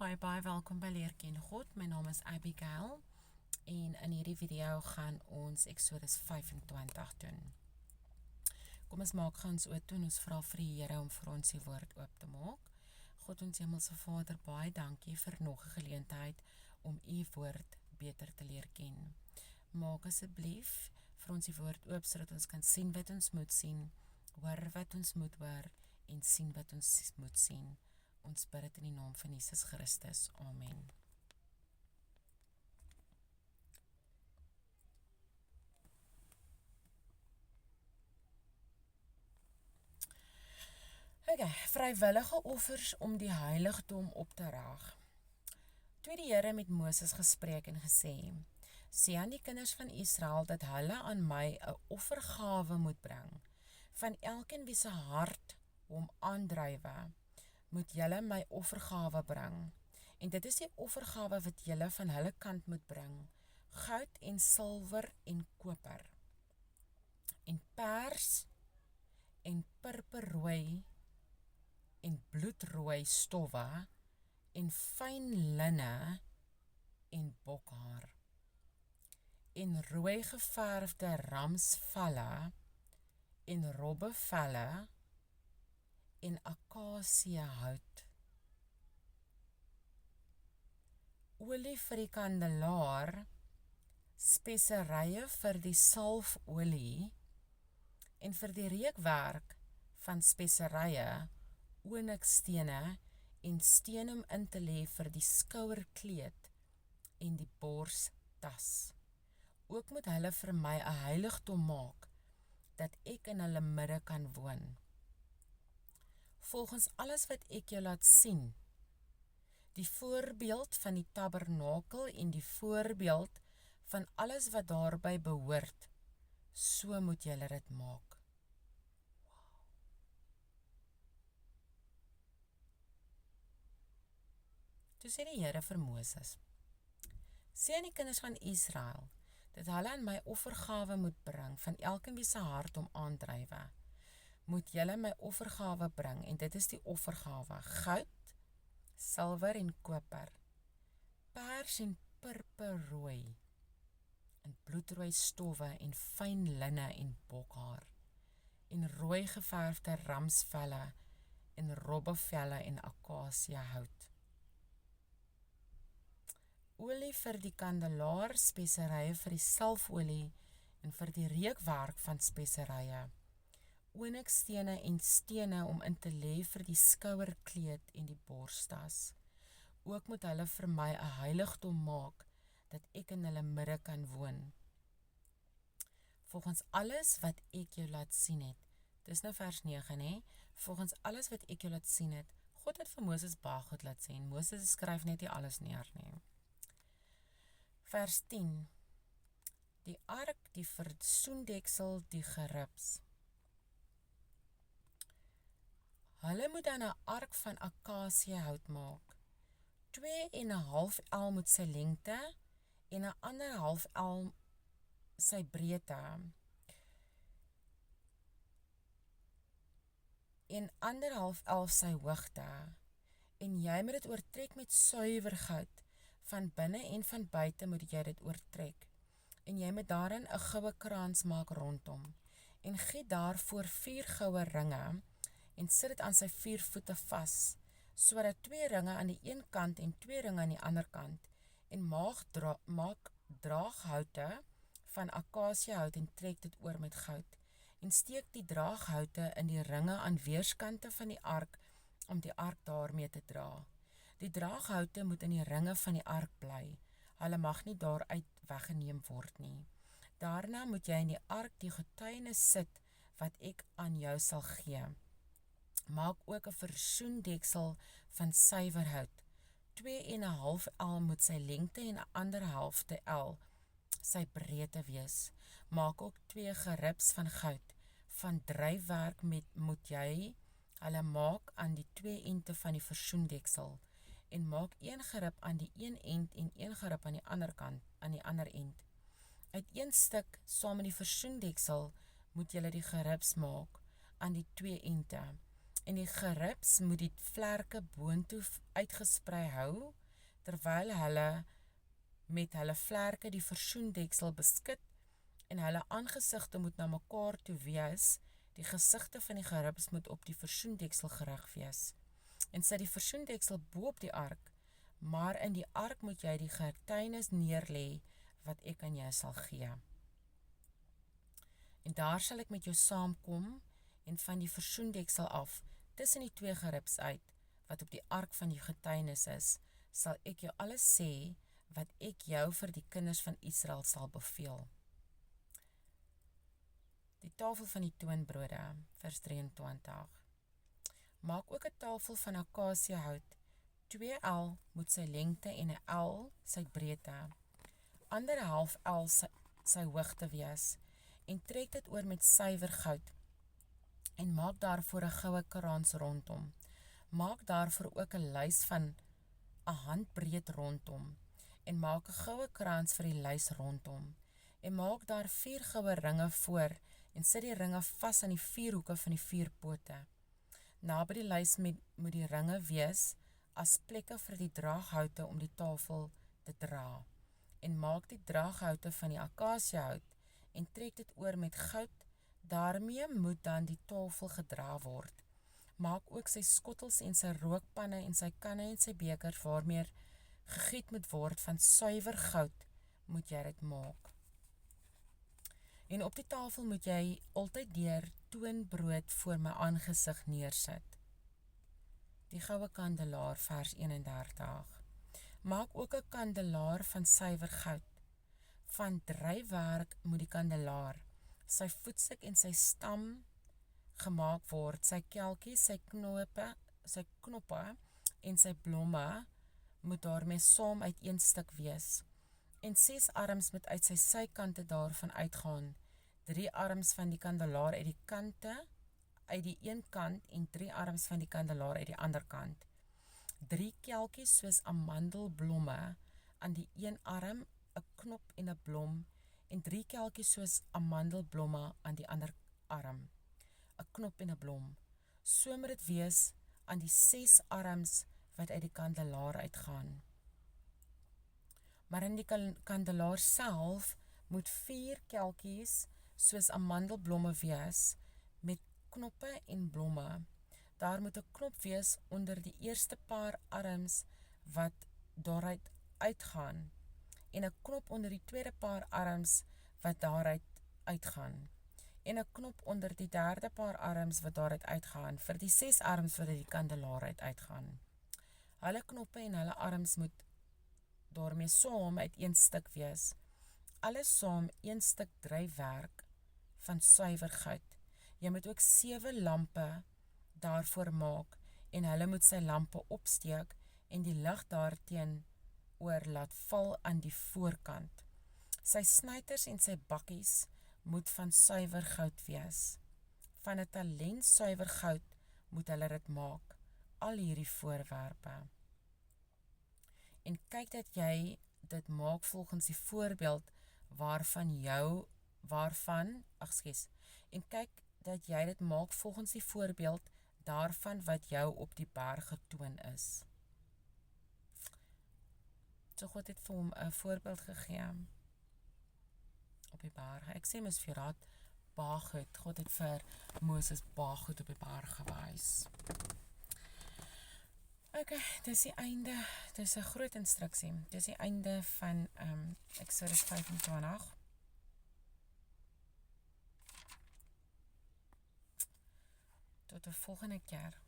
Baie welkom by Leer Ken God. My naam is Abigail en in hierdie video gaan ons Exodus 25 doen. Kom ons maak ons oop toe en ons vra vir die Here om vir ons die woord oop te maak. God ons hemelse Vader, baie dankie vir nog 'n geleentheid om u woord beter te leer ken. Maak asseblief vir ons die woord oop sodat ons kan sien wat ons moet sien, hoor wat ons moet hoor en sien wat ons moet sien. Ons bid dit in die naam van Jesus Christus. Amen. Vrywillige offers om die heiligdom op te rig. Toe die Here met Moses gespreek en gesê, sê aan die kinders van Israel dat hulle aan my 'n offergawe moet bring. Van elkeen wie se hart hom aandrywe, moet julle my offergawe bring. En dit is die offergawe wat julle van hulle kant moet bring. Goud en silwer en koper. En pers en purperrooi en bloedrooi stowwe en fyn linne en bokhaar. En rooi geverfde ramsvelle en robbevelle en akasie hout. Olie vir die kandelaar, speserye vir die salfolie en vir die reukwerk van speserye, onyxstene en steen om in te lê vir die skouerkleed en die borstas. Ook moet hulle vir my 'n heiligdom maak, dat ek in hulle midde kan woon. Volgens alles wat ek jou laat sien, die voorbeeld van die tabernakel en die voorbeeld van alles wat daarby behoort, so moet julle dit maak. Toe sê die Here vir Moses, sê aan die kinders van Israel, dat hulle aan my offergawe moet bring, van elkeen wie se hart hom aandrywe, moet julle my offergawe bring, en dit is die offergawe, goud, silwer en koper, pers en purperrooi, en bloedrooi stowwe en fyn linne en bokhaar, en rooi geverfde ramsvelle en robbevelle en akasie hout. Olie vir die kandelaar, speserye vir die salfolie en vir die reukwerk van speserye, onyxstene en stene om in te lê vir die skouerkleed en die borstas. Ook moet hulle vir my 'n heiligdom maak, dat ek in hulle midde kan woon. Volgens alles wat ek jou laat sien het, dis nou vers 9, hè? Volgens alles wat ek jou laat sien het, God het vir Moses baie goed laat sien, Moses skryf net nie alles neer nie. Vers 10, die ark, die versoendeksel, die geribs. Hulle moet dan 'n ark van akasie hout maak. 2,5 L moet sy lengte en 'n ander half L sy breedte. En 1,5 L sy hoogte. En jy moet dit oortrek met suiwer goud. Van binne en van buite moet jy dit oortrek. En jy moet daarin 'n goue krans maak rondom. En giet daarvoor 4 goue ringe en sit dit aan sy 4 voete vas, sodat 2 ringe aan die een kant en 2 ringe aan die ander kant, en maak draaghoute van akasiehout en trek dit oor met goud, en steek die draaghoute in die ringe aan weerskante van die ark, om die ark daarmee te dra. Die draaghoute moet in die ringe van die ark bly, hulle mag nie daaruit weggeneem word nie. Daarna moet jy in die ark die getuienis sit, wat ek aan jou sal gee. Maak ook 'n versoendeksel van suiwerhout. 2,5 L moet sy lengte en 'n ander helfte L sy breedte wees. Maak ook 2 geribs van goud. Van dryfwerk moet jy hulle maak aan die 2 ente van die versoendeksel. En maak 1 gerib aan die een end en 1 gerib aan die ander kant, aan die ander end. Uit 1 stuk saam met die versoendeksel moet jy die geribs maak aan die 2 ente. En die geribs moet die vlerke boontoe uitgesprei hou, terwyl hulle met hulle vlerke die versoendeksel beskit en hulle aangesigte moet na mekaar toe wees. Die gesigte van die geribs moet op die versoendeksel gerig wees. En sit die versoendeksel bo op die ark, maar in die ark moet jy die getuienis neerlê wat ek aan jou sal gee. En daar sal ek met jou saamkom en van die versoendeksel af, tussen die twee geribs uit, wat op die ark van die getuienis is, sal ek jou alles sê, wat ek jou vir die kinders van Israel sal beveel. Die tafel van die toonbrode, vers 23. Maak ook 'n tafel van akasiëhout. 2 L moet sy lengte en 'n L sy breedte, 1,5 L sy hoogte wees, en trek dit oor met suiwer goud, en maak daarvoor 'n goue krans rondom. Maak daarvoor ook 'n lys van 'n handbreed rondom, en maak 'n goue krans vir die lys rondom, en maak daar 4 goue ringe voor, en sit die ringe vas aan die 4 hoeke van die 4 pote. Naby die lys moet die ringe wees as plekke vir die draaghoute om die tafel te dra, en maak die draaghoute van die akasiëhout, en trek dit oor met goud, daarmee moet dan die tafel gedra word. Maak ook sy skottels en sy rookpanne en sy kanne en sy bekers waarmee gegiet moet word van suiwer goud, moet jy dit maak. En op die tafel moet jy altyd deur toonbrood voor my aangesig neersit. Die goue kandelaar, vers 31. Maak ook 'n kandelaar van suiwer goud. Van drywerk moet die kandelaar, sy voetstuk en sy stam gemaak word, sy kelkies, sy knoppe en sy blomme moet daarmee saam uit een stuk wees. En 6 arms moet uit sy sykante daarvan uitgaan, 3 arms van die kandelaar uit die kante, uit die een kant, en 3 arms van die kandelaar uit die ander kant. 3 kelkies soos amandelblomme aan die een arm, 'n knop en 'n blom, en 3 kelkies soos amandelblomme aan die ander arm, 'n knop en 'n blom. So moet dit wees aan die 6 arms wat uit die kandelaar uitgaan. Maar in die kandelaar self moet 4 kelkies soos amandelblomme wees, met knoppe en blomme. Daar moet 'n knop wees onder die eerste paar arms wat daaruit uitgaan, en 'n knop onder die tweede paar arms wat daaruit uitgaan, en 'n knop onder die derde paar arms wat daaruit uitgaan, vir die 6 arms wat uit die kandelaar uitgaan. Hulle knoppe en hulle arms moet daarmee saam uit een stuk wees. Alles saam een stuk drywerk van suiwer goud. Jy moet ook 7 lampe daarvoor maak, en hulle moet sy lampe opsteek en die lig daarteen oor laat val aan die voorkant. Sy snyters en sy bakkies moet van suiwer goud wees. Van 'n talent suiwer goud moet hulle dit maak, al hierdie voorwerpe. En kyk dat jy dit maak volgens die voorbeeld en kyk dat jy dit maak volgens die voorbeeld daarvan wat jou op die berg getoon is. So God het vir hom 'n voorbeeld gegee op die berg. Ek sê mos vir raad, baie goed. God het vir Moses baie goed op die berg gewys. Ok, dis die einde, dis 'n groot instruksie. Dis die einde van Exodus 25. Tot 'n volgende keer.